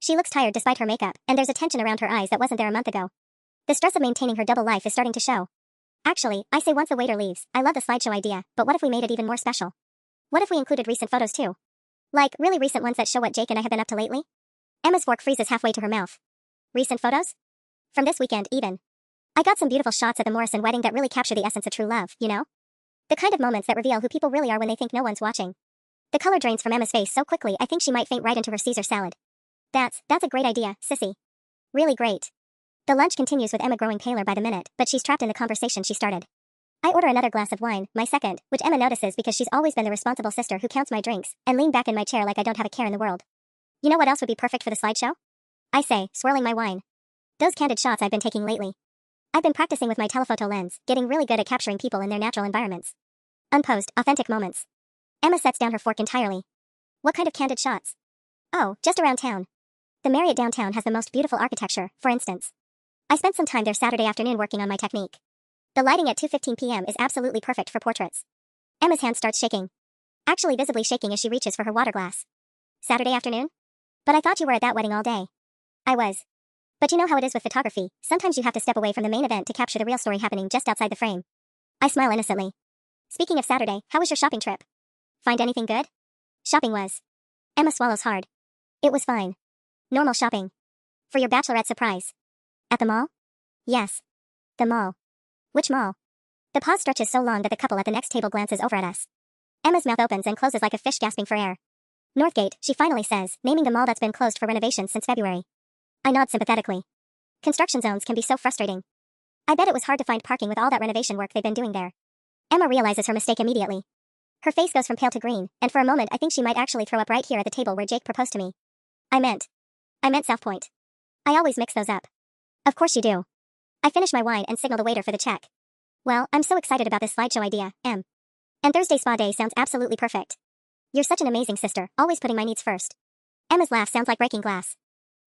She looks tired despite her makeup, and there's a tension around her eyes that wasn't there a month ago. The stress of maintaining her double life is starting to show. Actually, I say once the waiter leaves, I love the slideshow idea, but what if we made it even more special? What if we included recent photos too? Like, really recent ones that show what Jake and I have been up to lately? Emma's fork freezes halfway to her mouth. Recent photos? From this weekend, even. I got some beautiful shots at the Morrison wedding that really capture the essence of true love, you know? The kind of moments that reveal who people really are when they think no one's watching. The color drains from Emma's face so quickly I think she might faint right into her Caesar salad. That's a great idea, sissy. Really great. The lunch continues with Emma growing paler by the minute, but she's trapped in the conversation she started. I order another glass of wine, my second, which Emma notices because she's always been the responsible sister who counts my drinks, and lean back in my chair like I don't have a care in the world. You know what else would be perfect for the slideshow? I say, swirling my wine. Those candid shots I've been taking lately. I've been practicing with my telephoto lens, getting really good at capturing people in their natural environments. Unposed, authentic moments. Emma sets down her fork entirely. What kind of candid shots? Oh, just around town. The Marriott downtown has the most beautiful architecture, for instance. I spent some time there Saturday afternoon working on my technique. The lighting at 2:15 p.m. is absolutely perfect for portraits. Emma's hand starts shaking. Actually visibly shaking as she reaches for her water glass. Saturday afternoon? But I thought you were at that wedding all day. I was. But you know how it is with photography, sometimes you have to step away from the main event to capture the real story happening just outside the frame. I smile innocently. Speaking of Saturday, how was your shopping trip? Find anything good? Shopping was. Emma swallows hard. It was fine. Normal shopping. For your bachelorette surprise. At the mall? Yes. The mall. Which mall? The pause stretches so long that the couple at the next table glances over at us. Emma's mouth opens and closes like a fish gasping for air. Northgate, she finally says, naming the mall that's been closed for renovations since February. I nod sympathetically. Construction zones can be so frustrating. I bet it was hard to find parking with all that renovation work they've been doing there. Emma realizes her mistake immediately. Her face goes from pale to green, and for a moment I think she might actually throw up right here at the table where Jake proposed to me. I meant South Point. I always mix those up. Of course you do. I finish my wine and signal the waiter for the check. Well, I'm so excited about this slideshow idea, Em. And Thursday spa day sounds absolutely perfect. You're such an amazing sister, always putting my needs first. Emma's laugh sounds like breaking glass.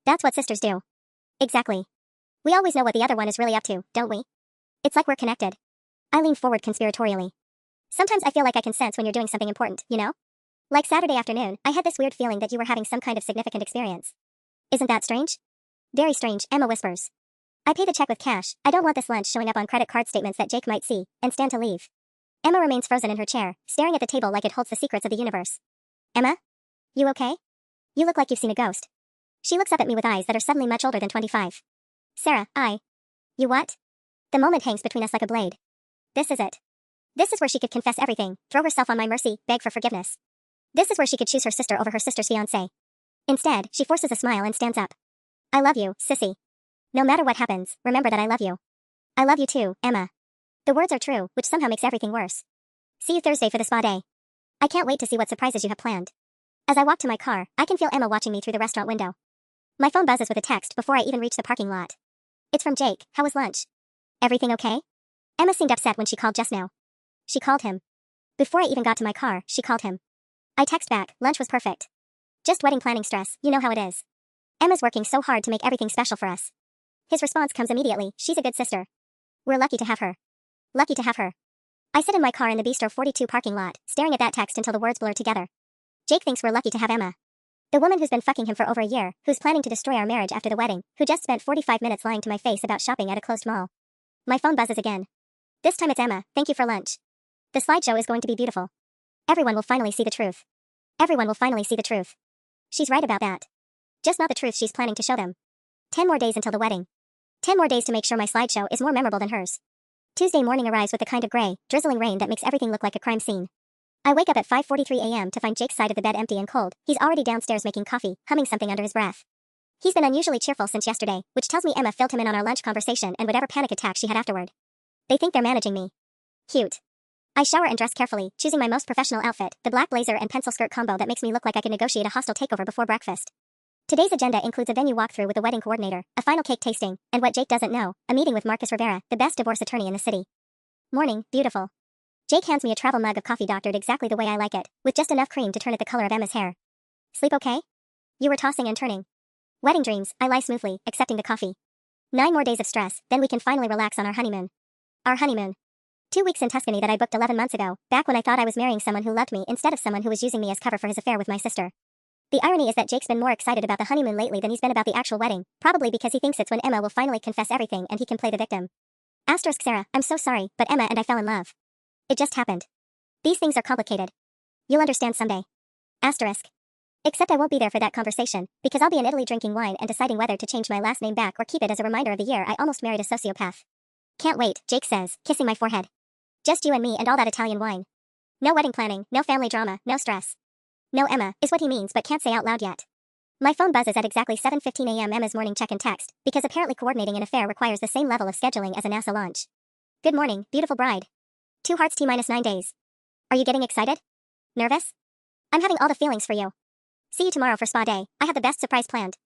That's what sisters do. Exactly. We always know what the other one is really up to, don't we? It's like we're connected. I lean forward conspiratorially. Sometimes I feel like I can sense when you're doing something important, you know? Like Saturday afternoon, I had this weird feeling that you were having some kind of significant experience. Isn't that strange? Very strange, Emma whispers. I pay the check with cash. I don't want this lunch showing up on credit card statements that Jake might see, and stand to leave. Emma remains frozen in her chair, staring at the table like it holds the secrets of the universe. Emma? You okay? You look like you've seen a ghost. She looks up at me with eyes that are suddenly much older than 25. Sarah, You what? The moment hangs between us like a blade. This is it. This is where she could confess everything, throw herself on my mercy, beg for forgiveness. This is where she could choose her sister over her sister's fiancé. Instead, she forces a smile and stands up. I love you, sissy. No matter what happens, remember that I love you. I love you too, Emma. The words are true, which somehow makes everything worse. See you Thursday for the spa day. I can't wait to see what surprises you have planned. As I walk to my car, I can feel Emma watching me through the restaurant window. My phone buzzes with a text before I even reach the parking lot. It's from Jake. How was lunch? Everything okay? Emma seemed upset when she called just now. She called him. Before I even got to my car, she called him. I text back, lunch was perfect. Just wedding planning stress, you know how it is. Emma's working so hard to make everything special for us. His response comes immediately, she's a good sister. We're lucky to have her. Lucky to have her. I sit in my car in the Bistro 42 parking lot, staring at that text until the words blur together. Jake thinks we're lucky to have Emma. The woman who's been fucking him for over a year, who's planning to destroy our marriage after the wedding, who just spent 45 minutes lying to my face about shopping at a closed mall. My phone buzzes again. This time it's Emma, thank you for lunch. The slideshow is going to be beautiful. Everyone will finally see the truth. Everyone will finally see the truth. She's right about that. Just not the truth she's planning to show them. 10 more days until the wedding. 10 more days to make sure my slideshow is more memorable than hers. Tuesday morning arrives with the kind of gray, drizzling rain that makes everything look like a crime scene. I wake up at 5:43 a.m. to find Jake's side of the bed empty and cold. He's already downstairs making coffee, humming something under his breath. He's been unusually cheerful since yesterday, which tells me Emma filled him in on our lunch conversation and whatever panic attack she had afterward. They think they're managing me. Cute. I shower and dress carefully, choosing my most professional outfit, the black blazer and pencil skirt combo that makes me look like I could negotiate a hostile takeover before breakfast. Today's agenda includes a venue walkthrough with the wedding coordinator, a final cake tasting, and what Jake doesn't know, a meeting with Marcus Rivera, the best divorce attorney in the city. Morning, beautiful. Jake hands me a travel mug of coffee doctored exactly the way I like it, with just enough cream to turn it the color of Emma's hair. Sleep okay? You were tossing and turning. Wedding dreams, I lie smoothly, accepting the coffee. 9 more days of stress, then we can finally relax on our honeymoon. Our honeymoon. 2 weeks in Tuscany that I booked 11 months ago, back when I thought I was marrying someone who loved me instead of someone who was using me as cover for his affair with my sister. The irony is that Jake's been more excited about the honeymoon lately than he's been about the actual wedding, probably because he thinks it's when Emma will finally confess everything and he can play the victim. Asterisk Sarah, I'm so sorry, but Emma and I fell in love. It just happened. These things are complicated. You'll understand someday. Asterisk. Except I won't be there for that conversation, because I'll be in Italy drinking wine and deciding whether to change my last name back or keep it as a reminder of the year I almost married a sociopath. Can't wait, Jake says, kissing my forehead. Just you and me and all that Italian wine. No wedding planning, no family drama, no stress. No Emma, is what he means but can't say out loud yet. My phone buzzes at exactly 7:15 a.m. Emma's morning check-in text, because apparently coordinating an affair requires the same level of scheduling as a NASA launch. Good morning, beautiful bride. 2 hearts T-9 days. Are you getting excited? Nervous? I'm having all the feelings for you. See you tomorrow for spa day, I have the best surprise planned.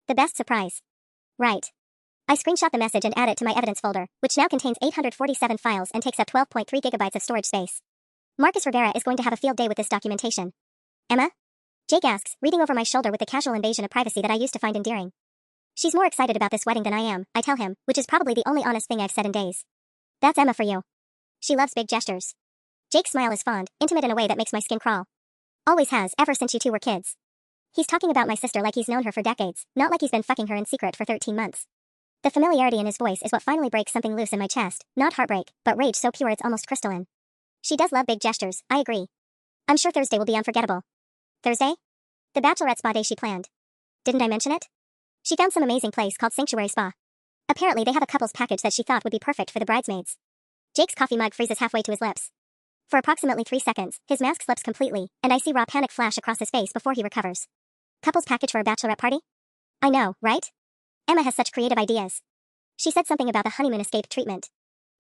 The best surprise. Right. I screenshot the message and add it to my evidence folder, which now contains 847 files and takes up 12.3 gigabytes of storage space. Marcus Rivera is going to have a field day with this documentation. Emma? Jake asks, reading over my shoulder with the casual invasion of privacy that I used to find endearing. She's more excited about this wedding than I am, I tell him, which is probably the only honest thing I've said in days. That's Emma for you. She loves big gestures. Jake's smile is fond, intimate in a way that makes my skin crawl. Always has, ever since you two were kids. He's talking about my sister like he's known her for decades, not like he's been fucking her in secret for 13 months. The familiarity in his voice is what finally breaks something loose in my chest, not heartbreak, but rage so pure it's almost crystalline. She does love big gestures, I agree. I'm sure Thursday will be unforgettable. Thursday? The bachelorette spa day she planned. Didn't I mention it? She found some amazing place called Sanctuary Spa. Apparently they have a couples package that she thought would be perfect for the bridesmaids. Jake's coffee mug freezes halfway to his lips. For approximately 3 seconds, his mask slips completely, and I see raw panic flash across his face before he recovers. Couples package for a bachelorette party? I know, right? Emma has such creative ideas. She said something about the honeymoon escape treatment.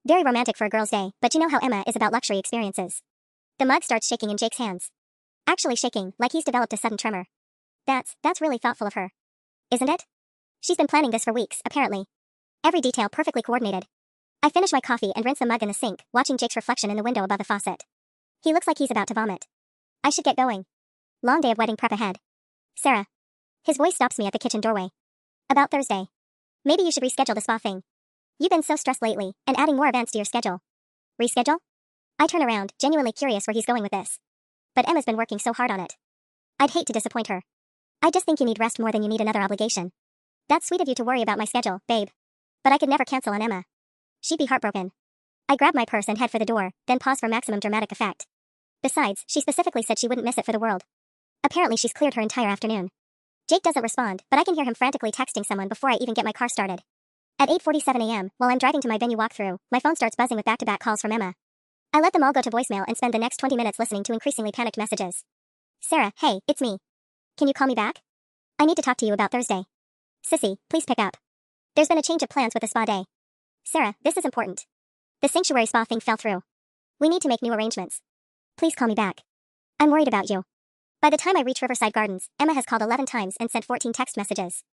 Very romantic for a girl's day, but you know how Emma is about luxury experiences. The mug starts shaking in Jake's hands. Actually shaking, like he's developed a sudden tremor. That's really thoughtful of her. Isn't it? She's been planning this for weeks, apparently. Every detail perfectly coordinated. I finish my coffee and rinse the mug in the sink, watching Jake's reflection in the window above the faucet. He looks like he's about to vomit. I should get going. Long day of wedding prep ahead. Sarah. His voice stops me at the kitchen doorway. About Thursday. Maybe you should reschedule the spa thing. You've been so stressed lately, and adding more events to your schedule. Reschedule? I turn around, genuinely curious where he's going with this. But Emma's been working so hard on it. I'd hate to disappoint her. I just think you need rest more than you need another obligation. That's sweet of you to worry about my schedule, babe. But I could never cancel on Emma. She'd be heartbroken. I grab my purse and head for the door, then pause for maximum dramatic effect. Besides, she specifically said she wouldn't miss it for the world. Apparently she's cleared her entire afternoon. Jake doesn't respond, but I can hear him frantically texting someone before I even get my car started. At 8:47 a.m., while I'm driving to my venue walkthrough, my phone starts buzzing with back-to-back calls from Emma. I let them all go to voicemail and spend the next 20 minutes listening to increasingly panicked messages. Sarah, hey, it's me. Can you call me back? I need to talk to you about Thursday. Sissy, please pick up. There's been a change of plans with the spa day. Sarah, this is important. The sanctuary spa thing fell through. We need to make new arrangements. Please call me back. I'm worried about you. By the time I reach Riverside Gardens, Emma has called 11 times and sent 14 text messages.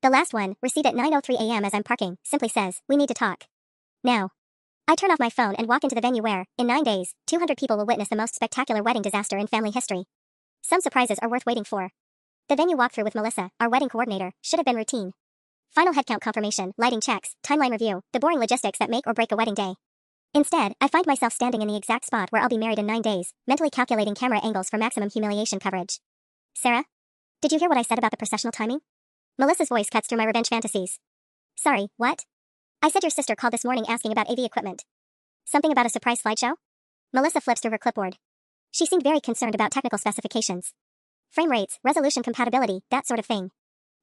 The last one, received at 9:03 a.m. as I'm parking, simply says, we need to talk. Now. I turn off my phone and walk into the venue where, in 9 days, 200 people will witness the most spectacular wedding disaster in family history. Some surprises are worth waiting for. The venue walkthrough with Melissa, our wedding coordinator, should have been routine. Final headcount confirmation, lighting checks, timeline review, the boring logistics that make or break a wedding day. Instead, I find myself standing in the exact spot where I'll be married in 9 days, mentally calculating camera angles for maximum humiliation coverage. Sarah? Did you hear what I said about the processional timing? Melissa's voice cuts through my revenge fantasies. Sorry, what? I said your sister called this morning asking about AV equipment. Something about a surprise slideshow? Melissa flips through her clipboard. She seemed very concerned about technical specifications. Frame rates, resolution compatibility, that sort of thing.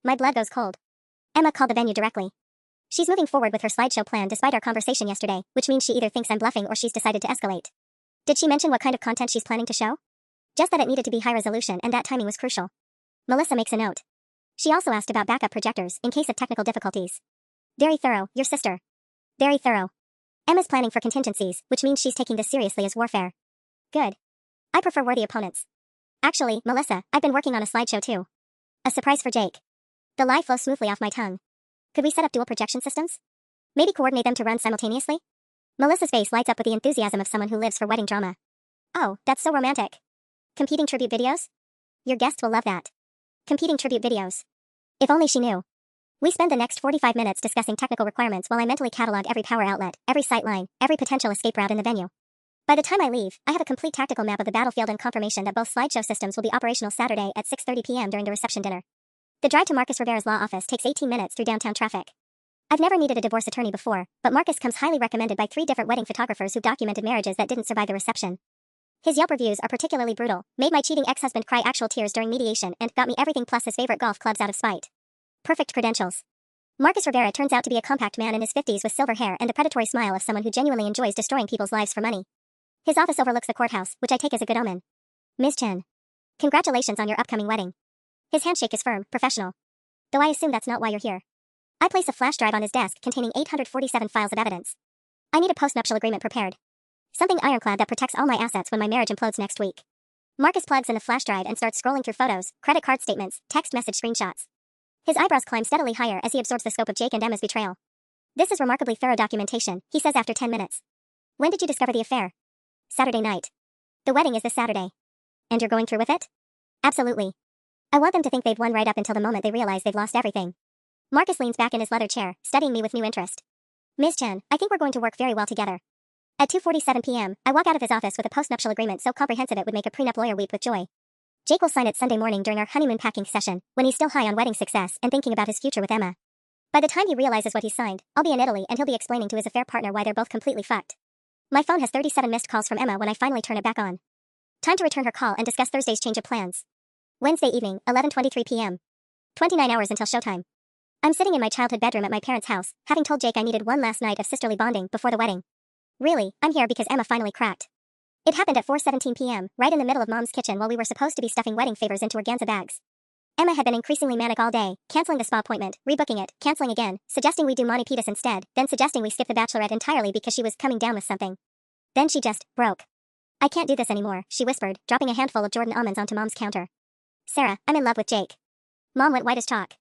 My blood goes cold. Emma called the venue directly. She's moving forward with her slideshow plan despite our conversation yesterday, which means she either thinks I'm bluffing or she's decided to escalate. Did she mention what kind of content she's planning to show? Just that it needed to be high resolution and that timing was crucial. Melissa makes a note. She also asked about backup projectors in case of technical difficulties. Very thorough, your sister. Very thorough. Emma's planning for contingencies, which means she's taking this seriously as warfare. Good. I prefer worthy opponents. Actually, Melissa, I've been working on a slideshow too. A surprise for Jake. The lie flows smoothly off my tongue. Could we set up dual projection systems? Maybe coordinate them to run simultaneously? Melissa's face lights up with the enthusiasm of someone who lives for wedding drama. Oh, that's so romantic. Competing tribute videos? Your guests will love that. Competing tribute videos. If only she knew. We spend the next 45 minutes discussing technical requirements while I mentally catalog every power outlet, every sight line, every potential escape route in the venue. By the time I leave, I have a complete tactical map of the battlefield and confirmation that both slideshow systems will be operational Saturday at 6:30 p.m. during the reception dinner. The drive to Marcus Rivera's law office takes 18 minutes through downtown traffic. I've never needed a divorce attorney before, but Marcus comes highly recommended by 3 different wedding photographers who've documented marriages that didn't survive the reception. His Yelp reviews are particularly brutal, made my cheating ex-husband cry actual tears during mediation, and got me everything plus his favorite golf clubs out of spite. Perfect credentials. Marcus Rivera turns out to be a compact man in his 50s with silver hair and the predatory smile of someone who genuinely enjoys destroying people's lives for money. His office overlooks the courthouse, which I take as a good omen. Ms. Chen. Congratulations on your upcoming wedding. His handshake is firm, professional. Though I assume that's not why you're here. I place a flash drive on his desk containing 847 files of evidence. I need a postnuptial agreement prepared. Something ironclad that protects all my assets when my marriage implodes next week. Marcus plugs in the flash drive and starts scrolling through photos, credit card statements, text message screenshots. His eyebrows climb steadily higher as he absorbs the scope of Jake and Emma's betrayal. This is remarkably thorough documentation, he says after 10 minutes. When did you discover the affair? Saturday night. The wedding is this Saturday. And you're going through with it? Absolutely. I want them to think they've won right up until the moment they realize they've lost everything. Marcus leans back in his leather chair, studying me with new interest. Ms. Chen, I think we're going to work very well together. At 2:47 p.m., I walk out of his office with a postnuptial agreement so comprehensive it would make a prenup lawyer weep with joy. Jake will sign it Sunday morning during our honeymoon packing session, when he's still high on wedding success and thinking about his future with Emma. By the time he realizes what he's signed, I'll be in Italy and he'll be explaining to his affair partner why they're both completely fucked. My phone has 37 missed calls from Emma when I finally turn it back on. Time to return her call and discuss Thursday's change of plans. Wednesday evening, 11:23 p.m. 29 hours until showtime. I'm sitting in my childhood bedroom at my parents' house, having told Jake I needed one last night of sisterly bonding before the wedding. Really, I'm here because Emma finally cracked. It happened at 4:17 p.m., right in the middle of Mom's kitchen while we were supposed to be stuffing wedding favors into organza bags. Emma had been increasingly manic all day, canceling the spa appointment, rebooking it, canceling again, suggesting we do Monty Pitas instead, then suggesting we skip the Bachelorette entirely because she was coming down with something. Then she just broke. I can't do this anymore, she whispered, dropping a handful of Jordan almonds onto Mom's counter. Sarah, I'm in love with Jake. Mom went white as chalk.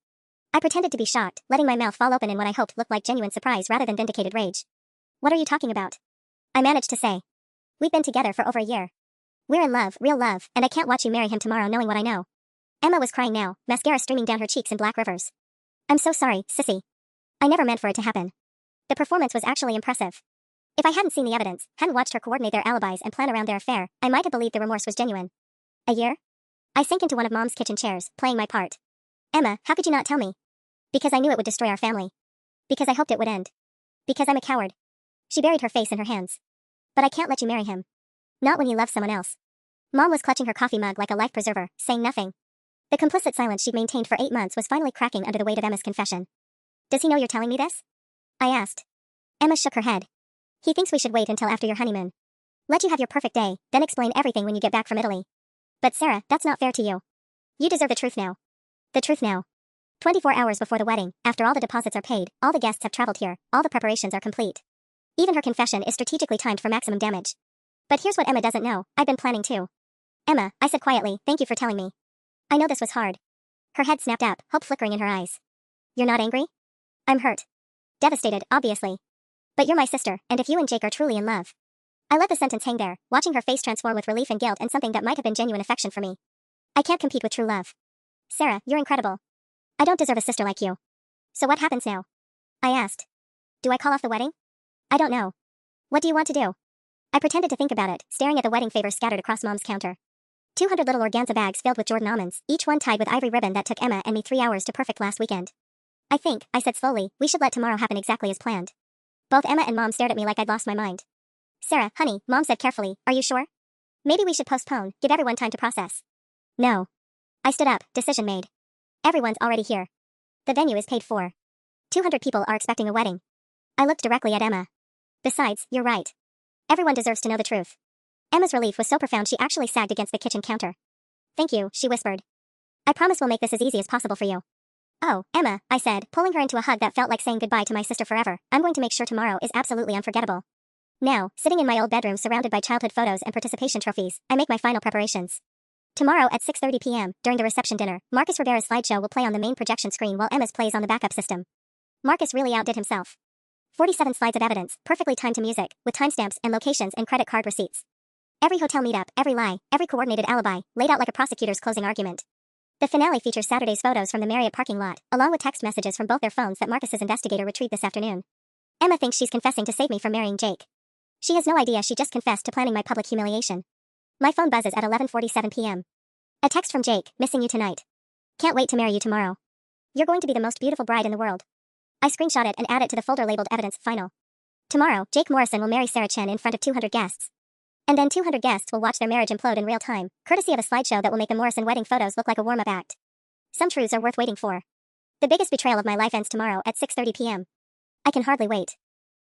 I pretended to be shocked, letting my mouth fall open in what I hoped looked like genuine surprise rather than vindicated rage. What are you talking about? I managed to say. We've been together for over a year. We're in love, real love, and I can't watch you marry him tomorrow knowing what I know. Emma was crying now, mascara streaming down her cheeks in black rivers. I'm so sorry, sissy. I never meant for it to happen. The performance was actually impressive. If I hadn't seen the evidence, hadn't watched her coordinate their alibis and plan around their affair, I might have believed the remorse was genuine. A year? I sank into one of Mom's kitchen chairs, playing my part. Emma, how could you not tell me? Because I knew it would destroy our family. Because I hoped it would end. Because I'm a coward. She buried her face in her hands. But I can't let you marry him. Not when he loves someone else. Mom was clutching her coffee mug like a life preserver, saying nothing. The complicit silence she'd maintained for 8 months was finally cracking under the weight of Emma's confession. Does he know you're telling me this? I asked. Emma shook her head. He thinks we should wait until after your honeymoon. Let you have your perfect day, then explain everything when you get back from Italy. But Sarah, that's not fair to you. You deserve the truth now. The truth now. 24 hours before the wedding, after all the deposits are paid, all the guests have traveled here, all the preparations are complete. Even her confession is strategically timed for maximum damage. But here's what Emma doesn't know, I've been planning too. Emma, I said quietly, thank you for telling me. I know this was hard. Her head snapped up, hope flickering in her eyes. You're not angry? I'm hurt. Devastated, obviously. But you're my sister, and if you and Jake are truly in love. I let the sentence hang there, watching her face transform with relief and guilt and something that might have been genuine affection for me. I can't compete with true love. Sarah, you're incredible. I don't deserve a sister like you. So what happens now? I asked. Do I call off the wedding? I don't know. What do you want to do? I pretended to think about it, staring at the wedding favors scattered across Mom's counter. 200 little organza bags filled with Jordan almonds, each one tied with ivory ribbon that took Emma and me 3 hours to perfect last weekend. I think, I said slowly, we should let tomorrow happen exactly as planned. Both Emma and Mom stared at me like I'd lost my mind. Sarah, honey, Mom said carefully, are you sure? Maybe we should postpone, give everyone time to process. No. I stood up, decision made. Everyone's already here. The venue is paid for. 200 people are expecting a wedding. I looked directly at Emma. Besides, you're right. Everyone deserves to know the truth. Emma's relief was so profound she actually sagged against the kitchen counter. Thank you, she whispered. I promise we'll make this as easy as possible for you. Oh, Emma, I said, pulling her into a hug that felt like saying goodbye to my sister forever. I'm going to make sure tomorrow is absolutely unforgettable. Now, sitting in my old bedroom surrounded by childhood photos and participation trophies, I make my final preparations. Tomorrow at 6:30 p.m., during the reception dinner, Marcus Rivera's slideshow will play on the main projection screen while Emma's plays on the backup system. Marcus really outdid himself. 47 slides of evidence, perfectly timed to music, with timestamps and locations and credit card receipts. Every hotel meetup, every lie, every coordinated alibi, laid out like a prosecutor's closing argument. The finale features Saturday's photos from the Marriott parking lot, along with text messages from both their phones that Marcus's investigator retrieved this afternoon. Emma thinks she's confessing to save me from marrying Jake. She has no idea she just confessed to planning my public humiliation. My phone buzzes at 11:47 p.m. A text from Jake, missing you tonight. Can't wait to marry you tomorrow. You're going to be the most beautiful bride in the world. I screenshot it and add it to the folder labeled Evidence Final. Tomorrow, Jake Morrison will marry Sarah Chen in front of 200 guests. And then 200 guests will watch their marriage implode in real time, courtesy of a slideshow that will make the Morrison wedding photos look like a warm-up act. Some truths are worth waiting for. The biggest betrayal of my life ends tomorrow at 6:30 p.m. I can hardly wait.